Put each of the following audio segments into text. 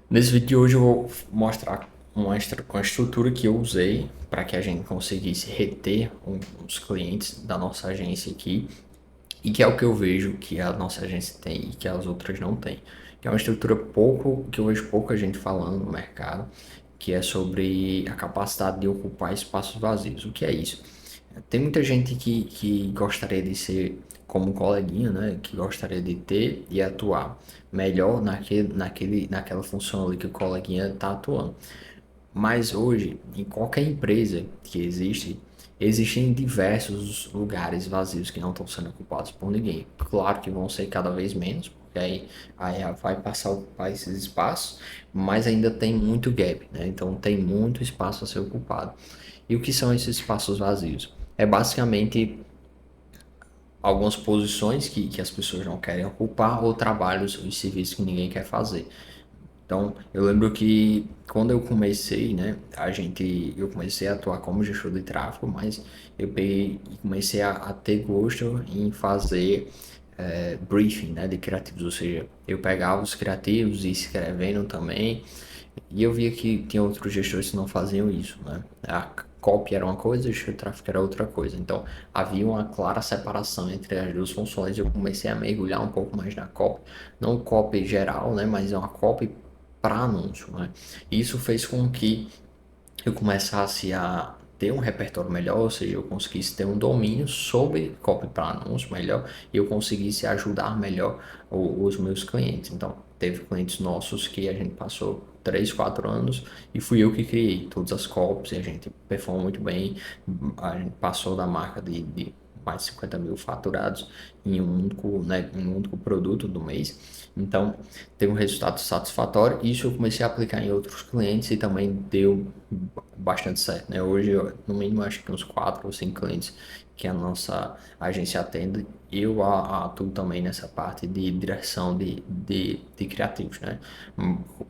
Nesse vídeo de hoje eu vou mostrar uma estrutura que eu usei para que a gente conseguisse reter os clientes da nossa agência aqui e que é o que eu vejo que a nossa agência tem e que as outras não têm. Que é uma estrutura que eu vejo pouca gente falando no mercado, que é sobre a capacidade de ocupar espaços vazios. O que é isso? Tem muita gente que gostaria de ser como um coleguinha, né? Que gostaria de ter e atuar melhor naquela função ali que o coleguinha está atuando. Mas hoje, em qualquer empresa que existe, existem diversos lugares vazios que não estão sendo ocupados por ninguém. Claro que vão ser cada vez menos, porque aí vai passar a ocupar esses espaços, mas ainda tem muito gap, né? Então tem muito espaço a ser ocupado. E o que são esses espaços vazios? É basicamente algumas posições que as pessoas não querem ocupar ou trabalhos e serviços que ninguém quer fazer. Então, eu lembro que quando eu comecei, né, eu comecei a atuar como gestor de tráfego, mas eu peguei e comecei a ter gosto em fazer briefing, né, de criativos, ou seja, eu pegava os criativos e escrevendo também, e eu via que tinha outros gestores que não faziam isso, né? A copy era uma coisa, o gestor de tráfego era outra coisa. Então, havia uma clara separação entre as duas funções. Eu comecei a mergulhar um pouco mais na copy, não copy geral, né? Mas é uma copy para anúncio, né? Isso fez com que eu começasse a ter um repertório melhor, ou seja, eu conseguisse ter um domínio sobre copy para anúncio melhor e eu conseguisse ajudar melhor os meus clientes. Então, teve clientes nossos que a gente passou 3 4 anos e fui eu que criei todas as copies e a gente performou muito bem. A gente passou da marca de mais de 50 mil faturados em um único, né, em um único produto do mês. Então, teve um resultado satisfatório. Isso eu comecei a aplicar em outros clientes e também deu bastante certo, né? Hoje, no mínimo, acho que uns 4 ou 5 clientes que a nossa agência atende, eu atuo também nessa parte de direção de criativos, né?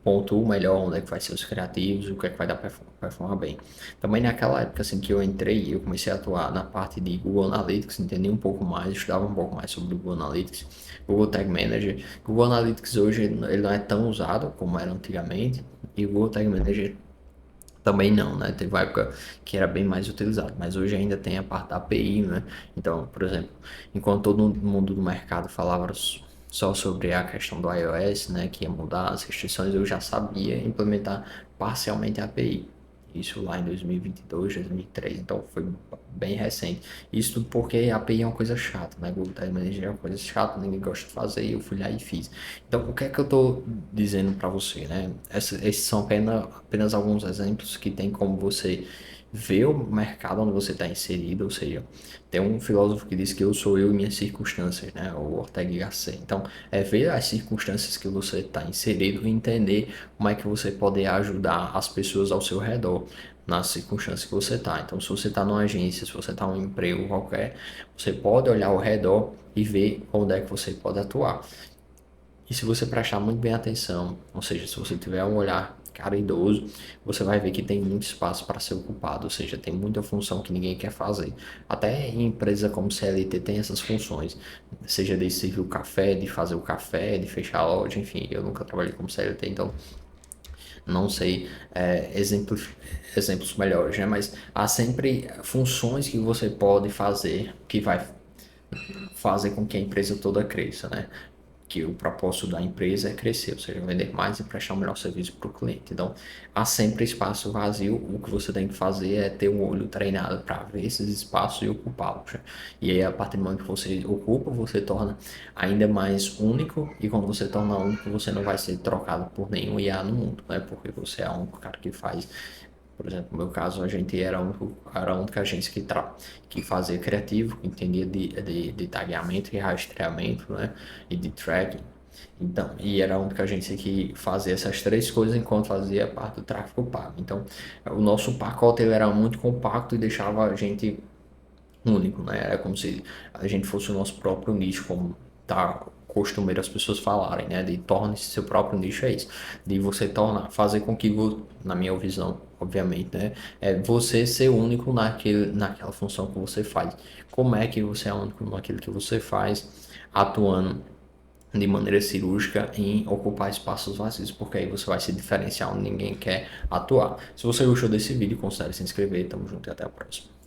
Pontuo melhor onde é que vai ser os criativos, o que é que vai dar para performar bem. Também naquela época assim que eu entrei, eu comecei a atuar na parte de Google Analytics, entendi um pouco mais, estudava um pouco mais sobre o Google Analytics, Google Tag Manager. Google Analytics hoje ele não é tão usado como era antigamente, e o Google Tag Manager também não, né? Teve uma época que era bem mais utilizado, mas hoje ainda tem a parte da API, né? Então, por exemplo, enquanto todo mundo do mercado falava só sobre a questão do iOS, né, que ia mudar as restrições, eu já sabia implementar parcialmente a API. Isso lá em 2022, 2023, então foi bem recente. Isso tudo porque a API é uma coisa chata, né? Google Tag Manager é uma coisa chata, ninguém gosta de fazer, e eu fui lá e fiz. Então, o que é que eu estou dizendo para você, né? Esses são apenas alguns exemplos que tem como você ver o mercado onde você está inserido, ou seja, tem um filósofo que diz que eu sou eu e minhas circunstâncias, né? O Ortega y Gasset. Então, é ver as circunstâncias que você está inserido e entender como é que você pode ajudar as pessoas ao seu redor nas circunstâncias que você está. Então, se você está numa agência, se você está num emprego qualquer, você pode olhar ao redor e ver onde é que você pode atuar. E se você prestar muito bem atenção, ou seja, se você tiver um olhar caridoso, você vai ver que tem muito espaço para ser ocupado, ou seja, tem muita função que ninguém quer fazer. Até em empresa como CLT tem essas funções, seja de servir o café, de fazer o café, de fechar a loja, enfim, eu nunca trabalhei como CLT, então não sei exemplos melhores, né? Mas há sempre funções que você pode fazer que vai fazer com que a empresa toda cresça, né? Que o propósito da empresa é crescer, ou seja, vender mais e prestar um melhor serviço para o cliente. Então, há sempre espaço vazio. O que você tem que fazer é ter um olho treinado para ver esses espaços e ocupá-los, né? E aí, a partir do momento que você ocupa, você torna ainda mais único. E quando você torna único, você não vai ser trocado por nenhum IA no mundo, né? Porque você é o único cara que faz. Por exemplo, no meu caso, a gente era a única agência que fazia criativo, que entendia de tagueamento e rastreamento, né? E de tracking. Então, e era a única agência que fazia essas três coisas enquanto fazia a parte do tráfego pago. Então, o nosso pacote ele era muito compacto e deixava a gente único, né? Era como se a gente fosse o nosso próprio nicho, como tá costumeiro as pessoas falarem, né? De torne-se seu próprio nicho é isso. De você tornar, fazer com que, na minha visão, obviamente, né? É você ser único naquela função que você faz. Como é que você é único naquilo que você faz, atuando de maneira cirúrgica em ocupar espaços vazios, porque aí você vai se diferenciar onde ninguém quer atuar. Se você gostou desse vídeo, considere se inscrever. Tamo junto e até a próxima.